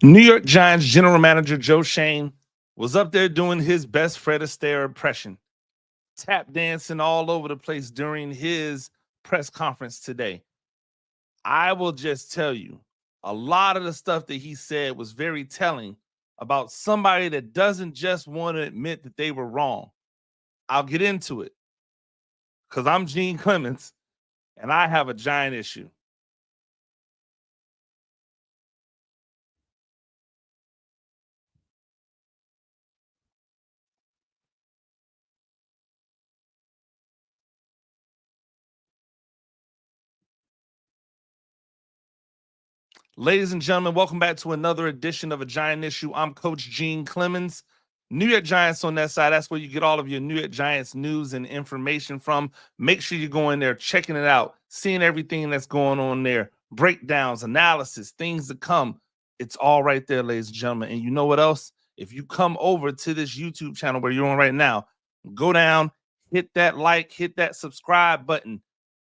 New York Giants general manager Joe Schoen was up there doing his best Fred Astaire impression, tap dancing all over the place during his press conference today. I will just tell you, a lot of the stuff that he said was very telling about somebody that doesn't just want to admit that they were wrong. I'll get into it because I'm Gene Clemons and I have a giant issue. Ladies and gentlemen, welcome back to another edition of A Giant Issue. I'm Coach Gene Clemons. New York Giants on that side. That's where you get all of your New York Giants news and information from. Make sure you go in there, checking it out, seeing everything that's going on there, breakdowns, analysis, things to come. It's all right there, ladies and gentlemen. And you know what else? If you come over to this YouTube channel where you're on right now, go down, hit that like, hit that subscribe button.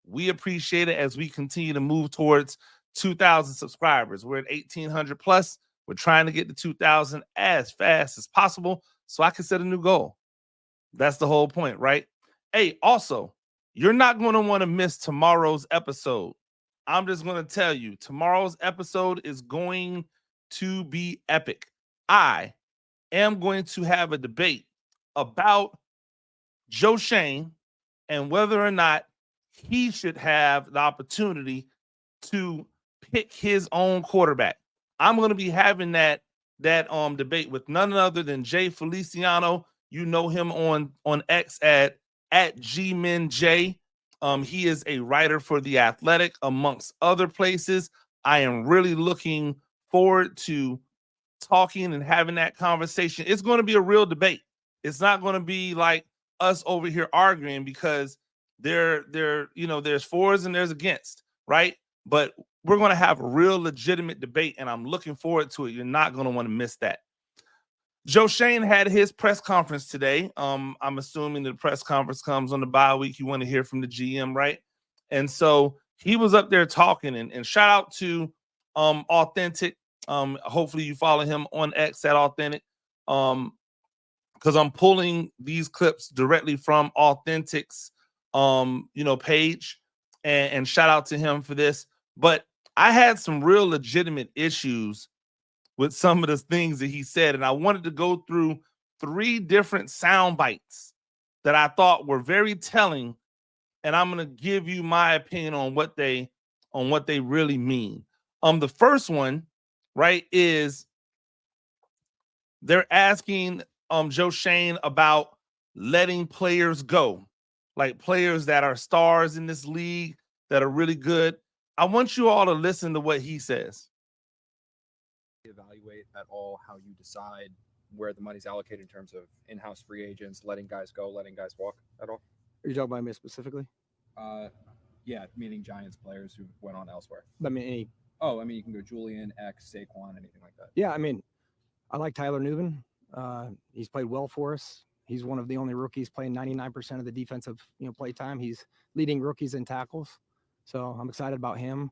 We appreciate it as we continue to move towards 2,000 subscribers. We're at 1,800 plus. We're trying to get to 2,000 as fast as possible so I can set a new goal. That's the whole point, right? Hey, also, you're not going to want to miss tomorrow's episode. I'm just going to tell you, tomorrow's episode is going to be epic. I am going to have a debate about Joe Schoen and whether or not he should have the opportunity to pick his own quarterback. I'm going to be having that debate with none other than Jay Feliciano. You know him on X at GMinJ. He is a writer for The Athletic, amongst other places. I am really looking forward to talking and having that conversation. It's going to be a real debate. It's not going to be like us over here arguing because there's fors and there's against, right? But we're going to have a real legitimate debate, and I'm looking forward to it. You're not going to want to miss that. Joe Schoen had his press conference today. I'm assuming the press conference comes on the bye week. You want to hear from the GM, right? And so he was up there talking, and shout out to Authentic. Hopefully you follow him on X at Authentic, because I'm pulling these clips directly from Authentic's page, and shout out to him for this. But I had some real legitimate issues with some of the things that he said, and I wanted to go through 3 different sound bites that I thought were very telling, and I'm going to give you my opinion on what they really mean. The first one, right, is they're asking Joe Schoen about letting players go, like players that are stars in this league that are really good. I want you all to listen to what he says. Evaluate at all how you decide where the money's allocated in terms of in-house free agents, letting guys go, letting guys walk at all? Are you talking about me specifically? Yeah, meaning Giants players who went on elsewhere. I mean, you can go Julian, X, Saquon, anything like that. Yeah, I mean, I like Tyler Newman. He's played well for us. He's one of the only rookies playing 99% of the defensive play time. He's leading rookies in tackles. So I'm excited about him.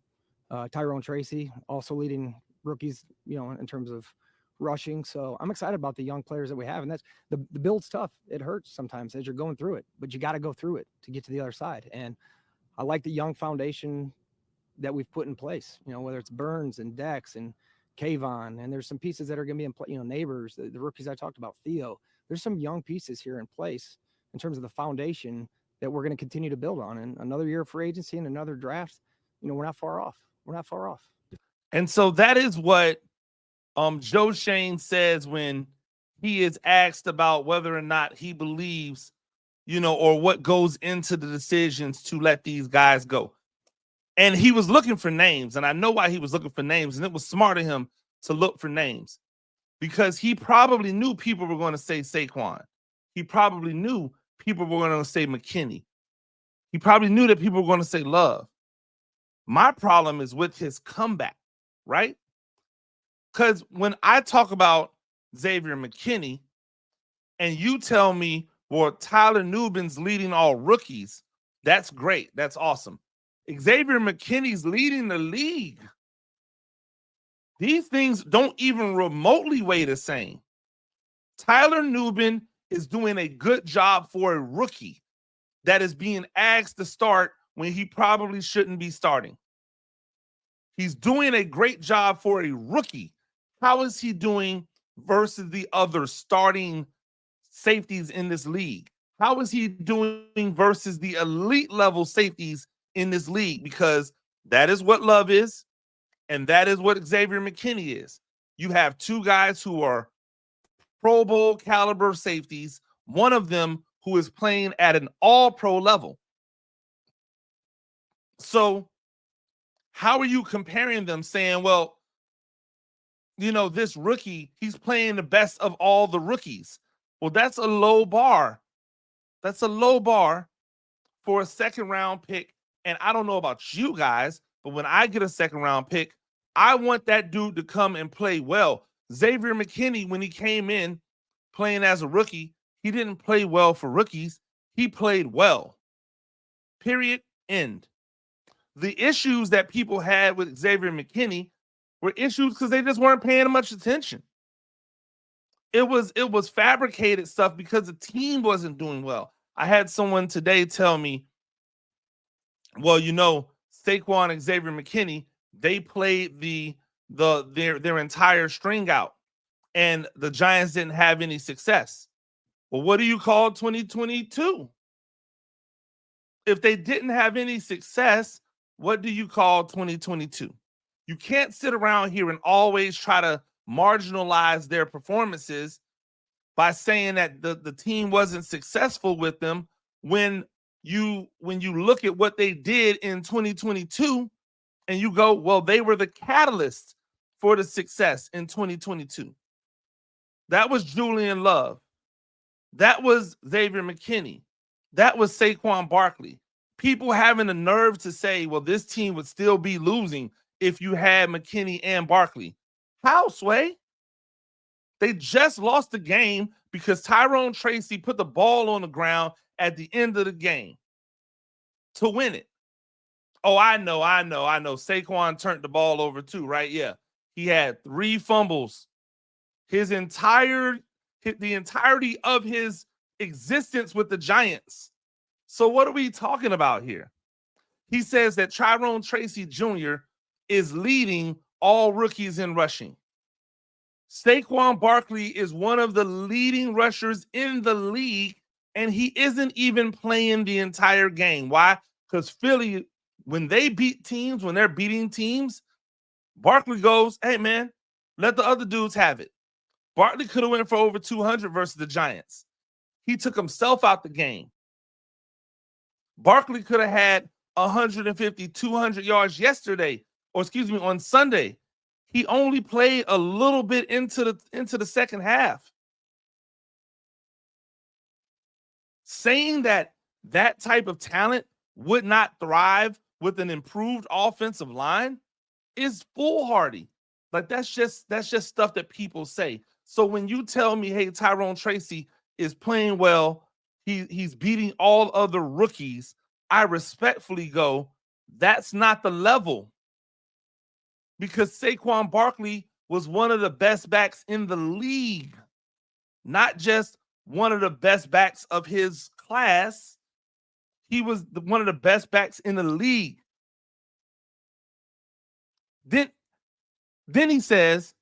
Tyrone Tracy also leading rookies, in terms of rushing. So I'm excited about the young players that we have. And that's the build's tough. It hurts sometimes as you're going through it, but you got to go through it to get to the other side. And I like the young foundation that we've put in place, whether it's Burns and Dex and Kayvon, and there's some pieces that are going to be in play, Neighbors, the rookies I talked about, Theo. There's some young pieces here in place in terms of the foundation that we're going to continue to build on. And another year of free agency and another draft, we're not far off. We're not far off. And so that is what Joe Schoen says when he is asked about whether or not he believes, or what goes into the decisions to let these guys go. And he was looking for names, and I know why he was looking for names, and it was smart of him to look for names because he probably knew people were going to say Saquon. He probably knew people were going to say McKinney. He probably knew that people were going to say Love. My problem is with his comeback, right? Because when I talk about Xavier McKinney and you tell me, well, Tyler Nubin's leading all rookies, that's great. That's awesome. Xavier McKinney's leading the league. These things don't even remotely weigh the same. Tyler Nubin is doing a good job for a rookie that is being asked to start when he probably shouldn't be starting. He's doing a great job for a rookie. How is he doing versus the other starting safeties in this league? How is he doing versus the elite level safeties in this league? Because that is what Love is, and that is what Xavier McKenna is. You have two guys who are Pro Bowl caliber safeties, one of them who is playing at an all-pro level. So how are you comparing them saying, well, this rookie, he's playing the best of all the rookies? Well, that's a low bar. That's a low bar for a second-round pick. And I don't know about you guys, but when I get a second-round pick, I want that dude to come and play well. Xavier McKenna, when he came in playing as a rookie, he didn't play well for rookies. He played well. Period. End. The issues that people had with Xavier McKenna were issues because they just weren't paying much attention. It was fabricated stuff because the team wasn't doing well. I had someone today tell me, well, Saquon and Xavier McKenna, they played their entire string out, and the Giants didn't have any success. Well, what do you call 2022? If they didn't have any success, what do you call 2022? You can't sit around here and always try to marginalize their performances by saying that the team wasn't successful with them when you look at what they did in 2022 and you go, well, they were the catalyst for the success in 2022. That was Julian Love. That was Xavier McKenna. That was Saquon Barkley. People having the nerve to say, well, this team would still be losing if you had McKenna and Barkley. How, Sway? They just lost the game because Tyrone Tracy put the ball on the ground at the end of the game to win it. Oh, I know. Saquon turned the ball over too, right? Yeah. He had 3 fumbles. The entirety of his existence with the Giants. So what are we talking about here? He says that Tyrone Tracy Jr. is leading all rookies in rushing. Saquon Barkley is one of the leading rushers in the league, and he isn't even playing the entire game. Why? Because Philly, when they're beating teams, Barkley goes, hey, man, let the other dudes have it. Barkley could have went for over 200 versus the Giants. He took himself out the game. Barkley could have had 150, 200 yards on Sunday. He only played a little bit into the second half. Saying that type of talent would not thrive with an improved offensive line is foolhardy. Like that's just stuff that people say. So when you tell me, hey, Tyrone Tracy is playing well, he's beating all other rookies, I respectfully go, that's not the level. Because Saquon Barkley was one of the best backs in the league, not just one of the best backs of his class. He was one of the best backs in the league. Then he says,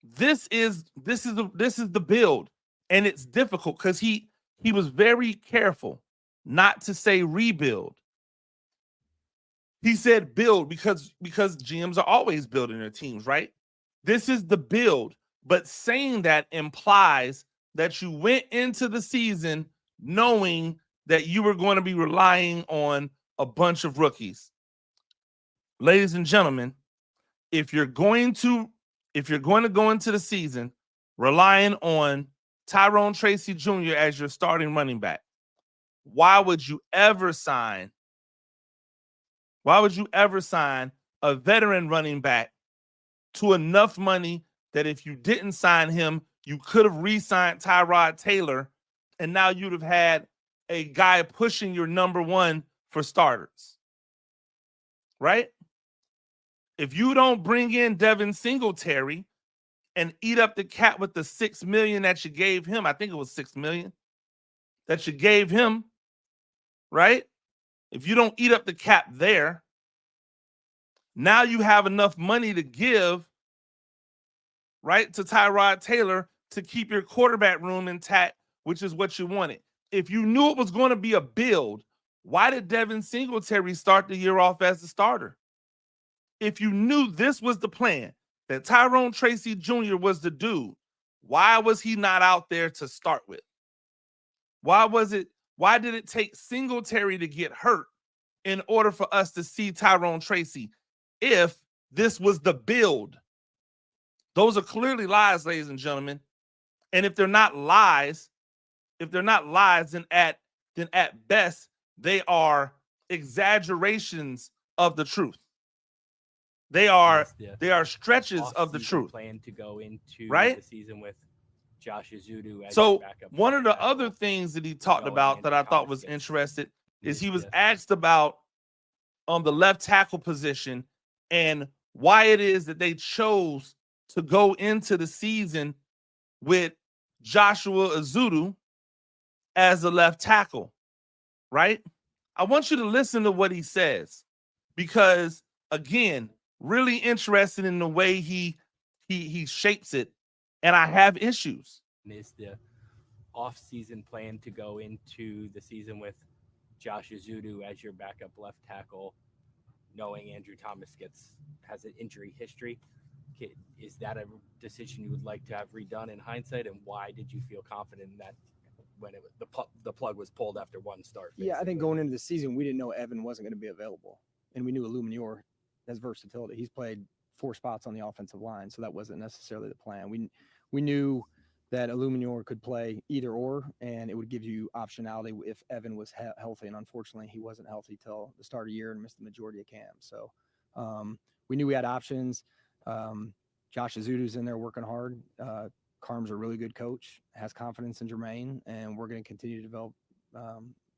this is the build, and it's difficult because he was very careful not to say rebuild. He said build because GMs are always building their teams, right? This is the build, but saying that implies that you went into the season knowing that you were going to be relying on a bunch of rookies. Ladies and gentlemen, if you're going to go into the season relying on Tyrone Tracy Jr. as your starting running back, why would you ever sign a veteran running back to enough money that if you didn't sign him, you could have re-signed Tyrod Taylor, and now you'd have had a guy pushing your number one for starters, right? If you don't bring in Devin Singletary and eat up the cap with the $6 million that you gave him, I think it was $6 million that you gave him, right? If you don't eat up the cap there, now you have enough money to give, right, to Tyrod Taylor to keep your quarterback room intact, which is what you wanted. If you knew it was going to be a build, why did Devin Singletary start the year off as the starter? If you knew this was the plan, that Tyrone Tracy Jr. was the dude, why was he not out there to start with? Why did it take Singletary to get hurt in order for us to see Tyrone Tracy if this was the build? Those are clearly lies, ladies and gentlemen. And if they're not lies, then at best they are exaggerations of the truth. They are stretches of the truth. Plan to go into right? the season with Josh Audu as So your backup one of the tackle. other things that he talked Knowing about that Andrew I thought Thomas was gets interesting is he was missed, asked about on the left tackle position and why it is that they chose to go into the season with Joshua Audu as the left tackle, right? I want you to listen to what he says because, again, really interested in the way he shapes it, and I have issues. Is the off-season plan to go into the season with Josh Audu as your backup left tackle, knowing Andrew Thomas has an injury history? Is that a decision you would like to have redone in hindsight, and why did you feel confident in that when the plug was pulled after one start? Yeah, I think going into the season, we didn't know Evan wasn't going to be available, and we knew Illuminor has versatility. He's played 4 spots on the offensive line, so that wasn't necessarily the plan. We knew that Illuminor could play either or, and it would give you optionality if Evan was healthy. And unfortunately, he wasn't healthy till the start of the year and missed the majority of camp. So we knew we had options. Josh Azudu's in there working hard. Carm's a really good coach, has confidence in Jermaine, and we're going to continue to develop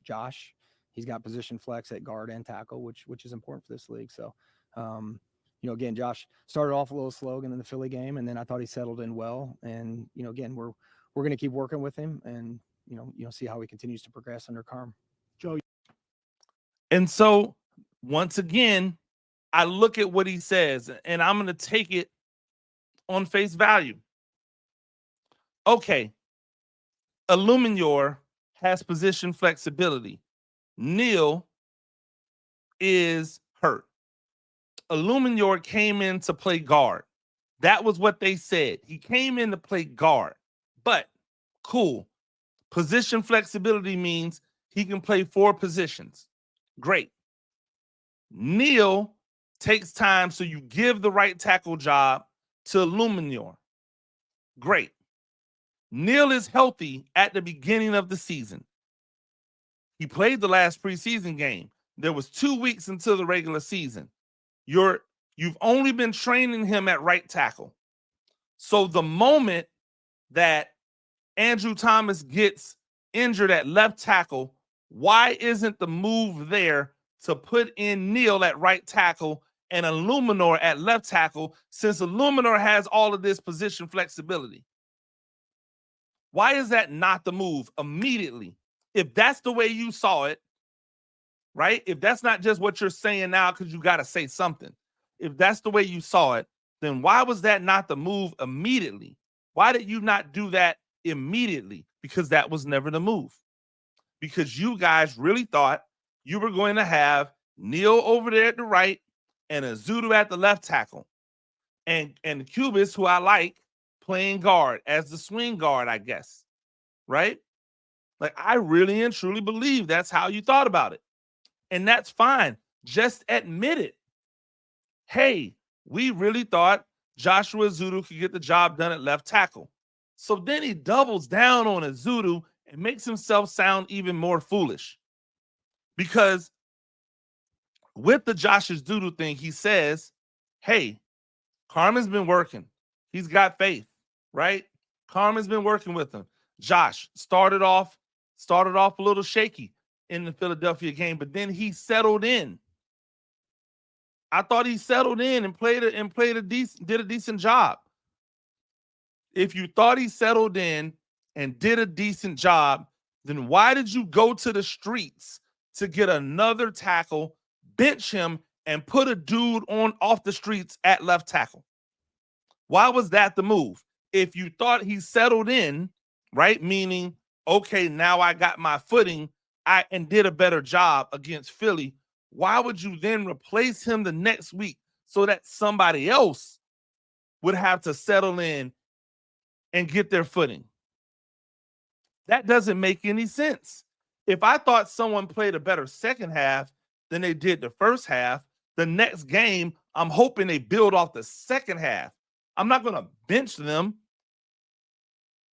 Josh. He's got position flex at guard and tackle, which is important for this league. So, again, Josh started off a little slow in the Philly game, and then I thought he settled in well. And, again, we're going to keep working with him and, see how he continues to progress under Carm. Joe. And so, once again, I look at what he says, and I'm going to take it on face value. Okay, Illuminor has position flexibility. Neil is hurt. Illuminor came in to play guard. That was what they said. He came in to play guard. But, cool. Position flexibility means he can play 4 positions. Great. Neil takes time, so you give the right tackle job to Illuminor. Great. Neil is healthy at the beginning of the season. He played the last preseason game. There was 2 weeks until the regular season. You've only been training him at right tackle. So the moment that Andrew Thomas gets injured at left tackle, why isn't the move there to put in Neil at right tackle and Illuminor at left tackle, since Illuminor has all of this position flexibility? Why is that not the move immediately? If that's the way you saw it, right? If that's not just what you're saying now because you got to say something. If that's the way you saw it, then why was that not the move immediately? Why did you not do that immediately? Because that was never the move. Because you guys really thought you were going to have Neil over there at the right and Audu at the left tackle. And Cubis, who I like, playing guard as the swing guard, I guess. Right? Like, I really and truly believe that's how you thought about it. And that's fine. Just admit it. Hey, we really thought Joshua Audu could get the job done at left tackle. So then he doubles down on Audu and makes himself sound even more foolish. Because with the Josh Audu thing, he says, hey, Carmen's been working. He's got faith, right? Carmen's been working with him. Josh started off a little shaky in the Philadelphia game, but then he settled in. I thought he settled in and did a decent job. If you thought he settled in and did a decent job, then why did you go to the streets to get another tackle, bench him, and put a dude off the streets at left tackle? Why was that the move? If you thought he settled in, right, meaning, okay, now I got my footing and did a better job against Philly, why would you then replace him the next week so that somebody else would have to settle in and get their footing? That doesn't make any sense. If I thought someone played a better second half than they did the first half, the next game, I'm hoping they build off the second half. I'm not going to bench them.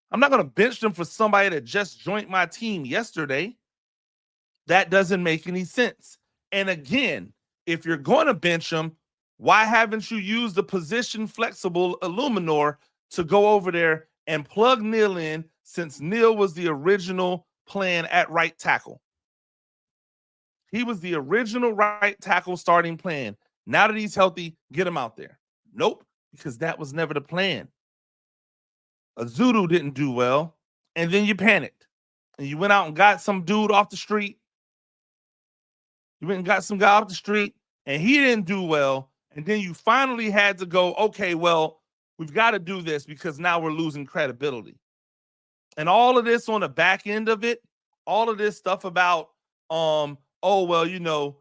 I'm not going to bench them for somebody that just joined my team yesterday. That doesn't make any sense. And again, if you're going to bench them, why haven't you used the position flexible Illuminor to go over there and plug Neal in, since Neal was the original plan at right tackle? He was the original right tackle starting plan. Now that he's healthy, get him out there. Nope, because that was never the plan. Audu didn't do well, and then you panicked. And you went out and got some dude off the street. You went and got some guy off the street, and he didn't do well. And then you finally had to go, okay, well, we've got to do this because now we're losing credibility. And all of this on the back end of it, all of this stuff about, oh, well, you know,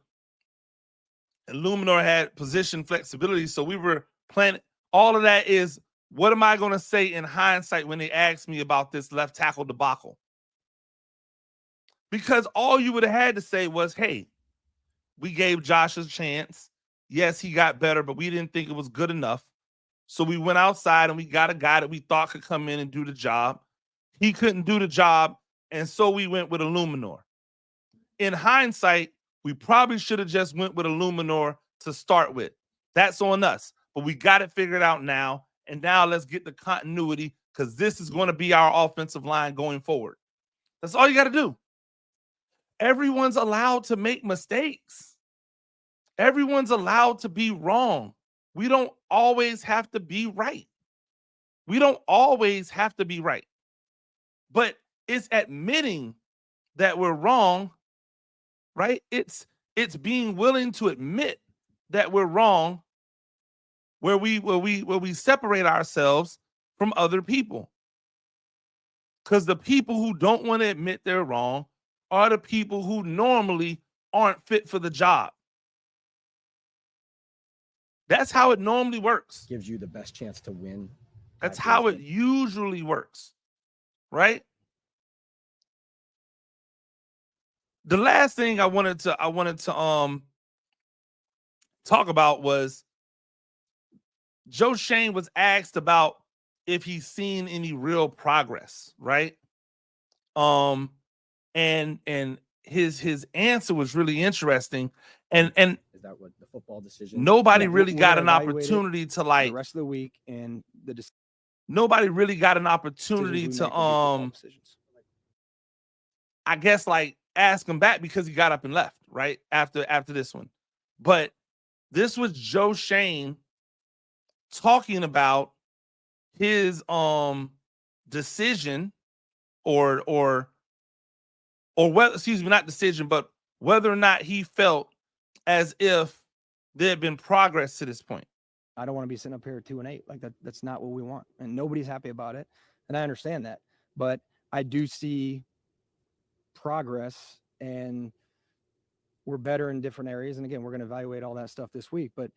Illuminor had position flexibility, so we were planning. All of that is, what am I going to say in hindsight when they ask me about this left tackle debacle? Because all you would have had to say was, hey, we gave Josh a chance. Yes, he got better, but we didn't think it was good enough. So we went outside and we got a guy that we thought could come in and do the job. He couldn't do the job, and so we went with Illuminor. In hindsight, we probably should have just went with Illuminor to start with. That's on us. But we got it figured out now, and now let's get the continuity, because this is going to be our offensive line going forward. That's all you got to do. Everyone's allowed to make mistakes. Everyone's allowed to be wrong. We don't always have to be right. We don't always have to be right. But it's admitting that we're wrong, right? It's being willing to admit that we're wrong, where we separate ourselves from other people. Because the people who don't want to admit they're wrong are the people who normally aren't fit for the job. That's how it normally works. Gives you the best chance to win. That's how it usually works, right? The last thing I wanted to talk about was Joe Schoen was asked about if he's seen any real progress, right? And his answer was really interesting. And is that what the football decision? nobody Yeah, really we're got gonna an evaluate it opportunity to, the like, rest of the week, and nobody really got an opportunity decisions to we make will be football decisions. I guess, like, ask him back, because he got up and left right after this one. But this was Joe Schoen talking about his decision or whether, excuse me, not decision, but whether or not he felt as if there had been progress to this point. I don't want to be sitting up here at 2-8. Like that's not what we want. And nobody's happy about it. And I understand that. But I do see progress, and we're better in different areas. And again, we're going to evaluate all that stuff this week, but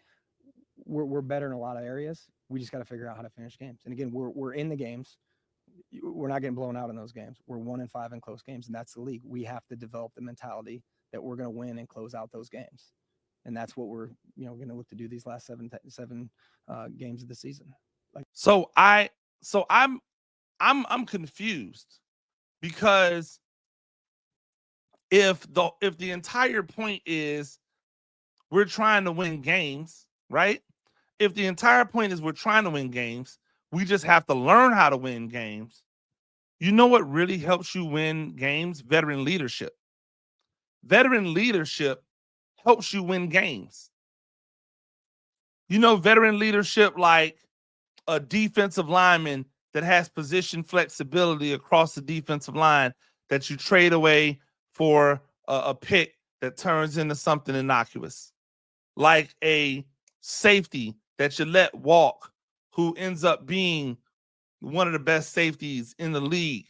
we're better in a lot of areas. We just got to figure out how to finish games. And again, we're in the games. We're not getting blown out in those games. We're 1-5 in close games, and that's the league. We have to develop the mentality that we're going to win and close out those games. And that's what we're, going to look to do these last seven games of the season. I'm confused, because if the entire point is we're trying to win games, right? If the entire point is we're trying to win games, we just have to learn how to win games. You know what really helps you win games? Veteran leadership. Veteran leadership helps you win games. veteran leadership like a defensive lineman that has position flexibility across the defensive line that you trade away for a pick that turns into something innocuous. Like a safety that you let walk who ends up being one of the best safeties in the league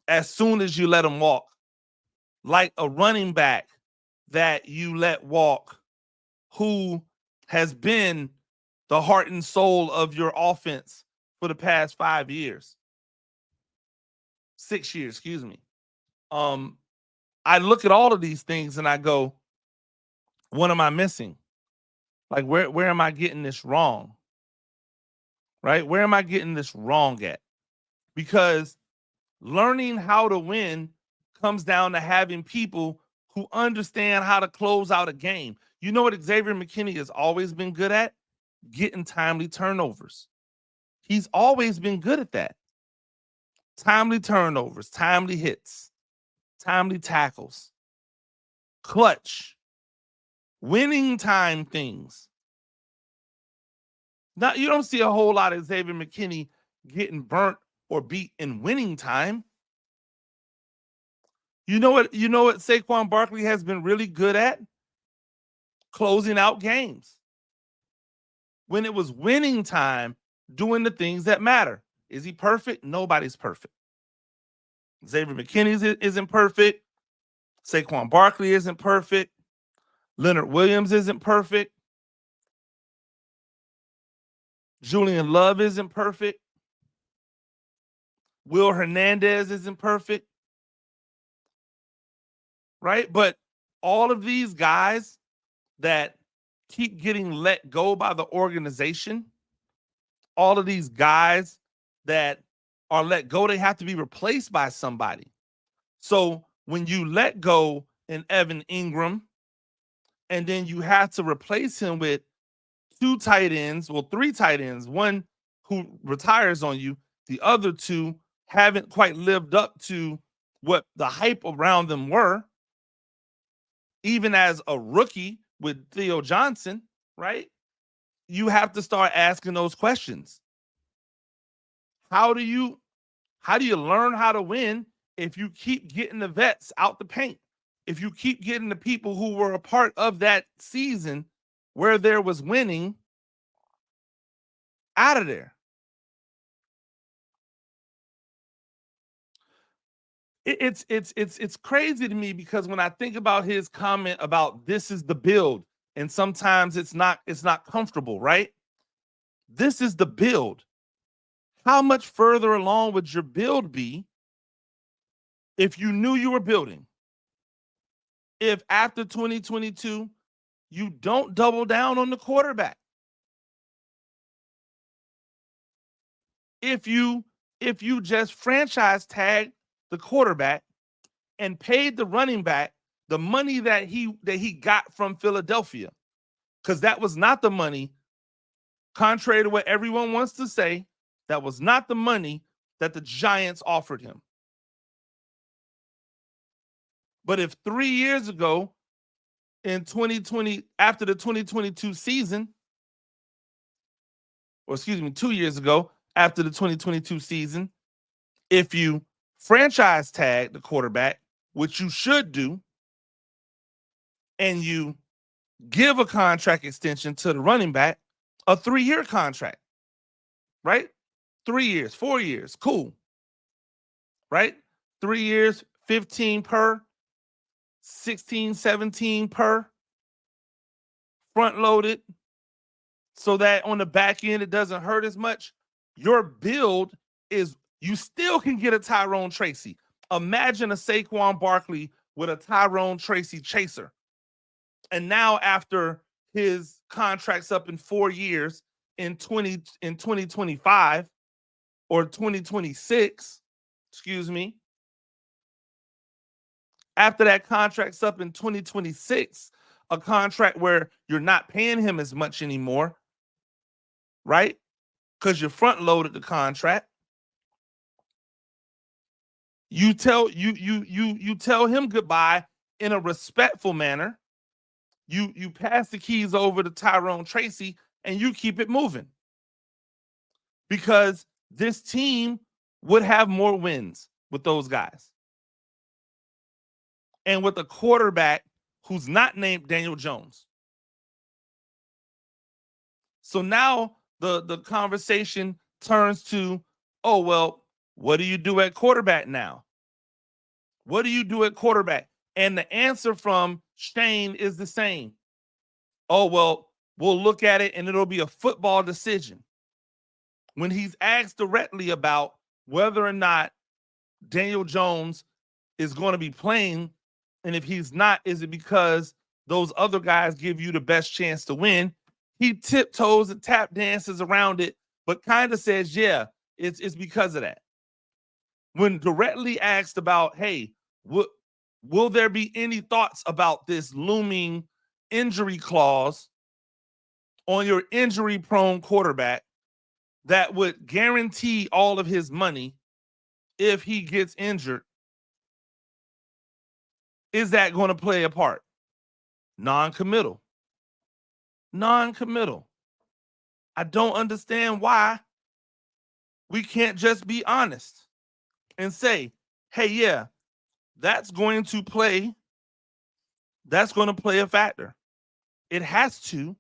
as soon as you let him walk. Like a running back that you let walk who has been the heart and soul of your offense for the past 5 years. 6 years, excuse me. I look at all of these things and I go, what am I missing? Like, where am I getting this wrong? Right? Where am I getting this wrong at? Because learning how to win comes down to having people who understand how to close out a game. You know what Xavier McKenna has always been good at? Getting timely turnovers. He's always been good at that. Timely turnovers, timely hits, timely tackles, clutch, winning time things. Now, you don't see a whole lot of Xavier McKenna getting burnt or beat in winning time. You know what Saquon Barkley has been really good at? Closing out games. When it was winning time, doing the things that matter. Is he perfect? Nobody's perfect. Xavier McKinney isn't perfect. Saquon Barkley isn't perfect. Leonard Williams isn't perfect. Julian Love isn't perfect. Will Hernandez isn't perfect. Right? But all of these guys that keep getting let go by the organization, all of these guys that are let go, they have to be replaced by somebody. So when you let go in Evan Ingram, and then you have to replace him with 2 tight ends, well, 3 tight ends, one who retires on you, the other 2 haven't quite lived up to what the hype around them were, even as a rookie with Theo Johnson, right? You have to start asking those questions. How do you learn how to win if you keep getting the vets out the paint? If you keep getting the people who were a part of that season where there was winning out of there? It's crazy to me because when I think about his comment about this is the build, and sometimes it's not comfortable, right? This is the build. How much further along would your build be if you knew you were building? If after 2022 you don't double down on the quarterback? If you just franchise tag the quarterback and paid the running back the money that he got from Philadelphia, because that was not the money, contrary to what everyone wants to say, that was not the money that the Giants offered him. But if 3 years ago in 2020, after the 2022 season, or excuse me, 2 years ago after the 2022 season, if you franchise tag the quarterback, which you should do, and you give a contract extension to the running back, a 3-year contract, right? 3 years, 4 years, cool, right? 3 years, 15 per, 16, 17 per, front loaded, so that on the back end it doesn't hurt as much. Your build is, you still can get a Tyrone Tracy. Imagine a Saquon Barkley with a Tyrone Tracy chaser. And now after his contract's up in 4 years in 2025 or 2026, excuse me, after that contract's up in 2026, a contract where you're not paying him as much anymore, right? Because you front loaded the contract. You tell him goodbye in a respectful manner. You pass the keys over to Tyrone Tracy and you keep it moving. Because this team would have more wins with those guys. And with a quarterback who's not named Daniel Jones. So now the conversation turns to, oh, well, what do you do at quarterback now? What do you do at quarterback? And the answer from Shane is the same. Oh, well, we'll look at it and it'll be a football decision. When he's asked directly about whether or not Daniel Jones is going to be playing, and if he's not, is it because those other guys give you the best chance to win? He tiptoes and tap dances around it, but kind of says, yeah, it's because of that. When directly asked about, hey, will there be any thoughts about this looming injury clause on your injury-prone quarterback that would guarantee all of his money if he gets injured, is that going to play a part? Non-committal. Non-committal. I don't understand why we can't just be honest and say, hey, yeah, that's going to play a factor. It has to,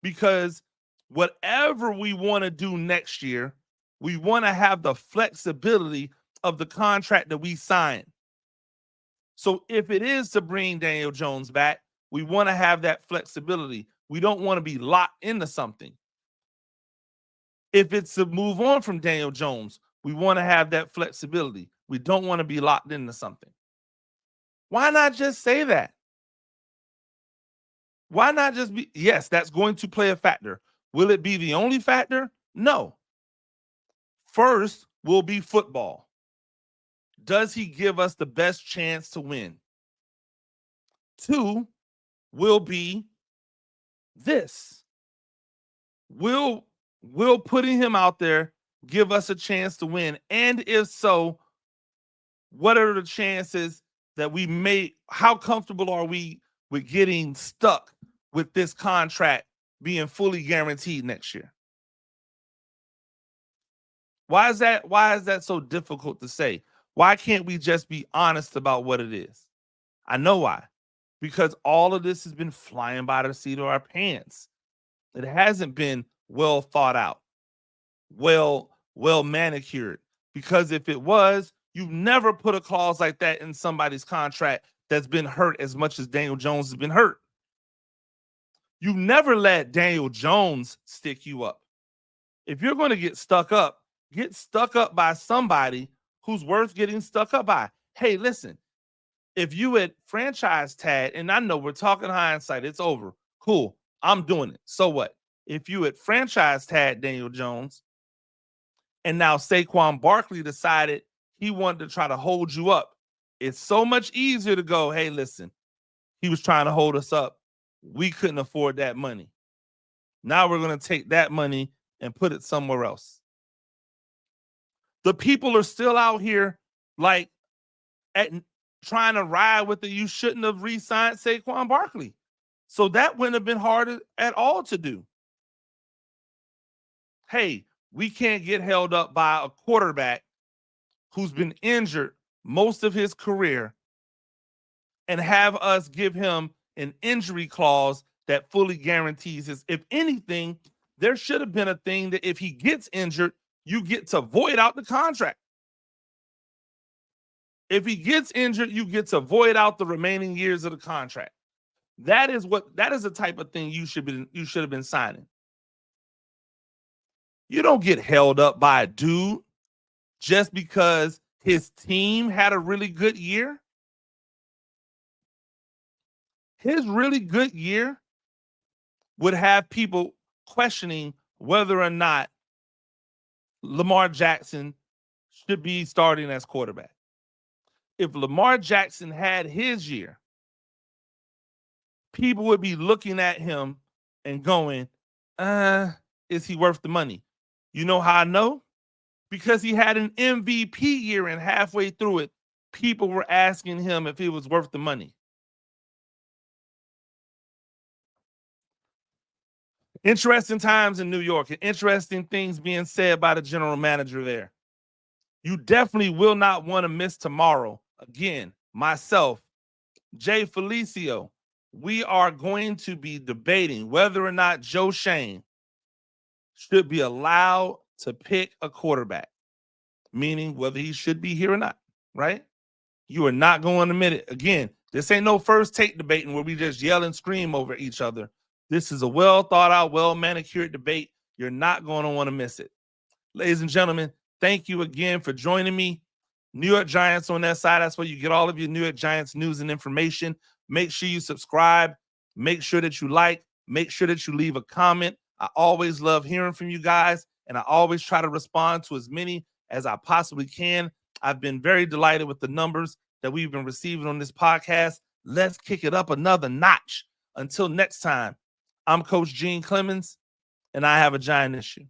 because whatever we want to do next year, we want to have the flexibility of the contract that we sign. So if it is to bring Daniel Jones back, we want to have that flexibility. We don't want to be locked into something. If it's to move on from Daniel Jones, we want to have that flexibility. We don't want to be locked into something. Why not just say that? Why not just be, yes, that's going to play a factor. Will it be the only factor? No. First will be football. Does he give us the best chance to win? 2 will be this. Will putting him out there give us a chance to win? And if so, what are the chances that we may, how comfortable are we with getting stuck with this contract being fully guaranteed next year? Why is that so difficult to say? Why can't we just be honest about what it is? I know why. Because all of this has been flying by the seat of our pants. It hasn't been well thought out, well manicured. Because if it was, you never put a clause like that in somebody's contract that's been hurt as much as Daniel Jones has been hurt. You never let Daniel Jones stick you up. If you're going to get stuck up by somebody who's worth getting stuck up by. Hey, listen, if you had franchise tag, and I know we're talking hindsight, it's over. Cool, I'm doing it. So what? If you had franchise tag Daniel Jones, and now Saquon Barkley decided he wanted to try to hold you up, it's so much easier to go, hey, listen, he was trying to hold us up. We couldn't afford that money. Now we're going to take that money and put it somewhere else. The people are still out here like trying to ride with the you shouldn't have re-signed Saquon Barkley. So that wouldn't have been hard at all to do. Hey, we can't get held up by a quarterback who's been injured most of his career and have us give him an injury clause that fully guarantees his. If anything, there should have been a thing that if he gets injured, you get to void out the contract. If he gets injured, you get to void out the remaining years of the contract. That is the type of thing you should have been signing. You don't get held up by a dude just because his team had a really good year. His really good year would have people questioning whether or not Lamar Jackson should be starting as quarterback. If Lamar Jackson had his year, people would be looking at him and going, is he worth the money? You know how I know? Because he had an MVP year, and halfway through it, people were asking him if he was worth the money. Interesting times in New York and interesting things being said by the general manager there. You definitely will not want to miss tomorrow. Again, myself, Jay Felicio, we are going to be debating whether or not Joe Schoen should be allowed to pick a quarterback, meaning whether he should be here or not, right? You are not going to admit it. Again, this ain't no first take debating where we just yell and scream over each other. This is a well thought out, well manicured debate. You're not going to want to miss it. Ladies and gentlemen, thank you again for joining me. New York Giants on that side. That's where you get all of your New York Giants news and information. Make sure you subscribe. Make sure that you like. Make sure that you leave a comment. I always love hearing from you guys, and I always try to respond to as many as I possibly can. I've been very delighted with the numbers that we've been receiving on this podcast. Let's kick it up another notch. Until next time, I'm Coach Gene Clemons, and I have a giant issue.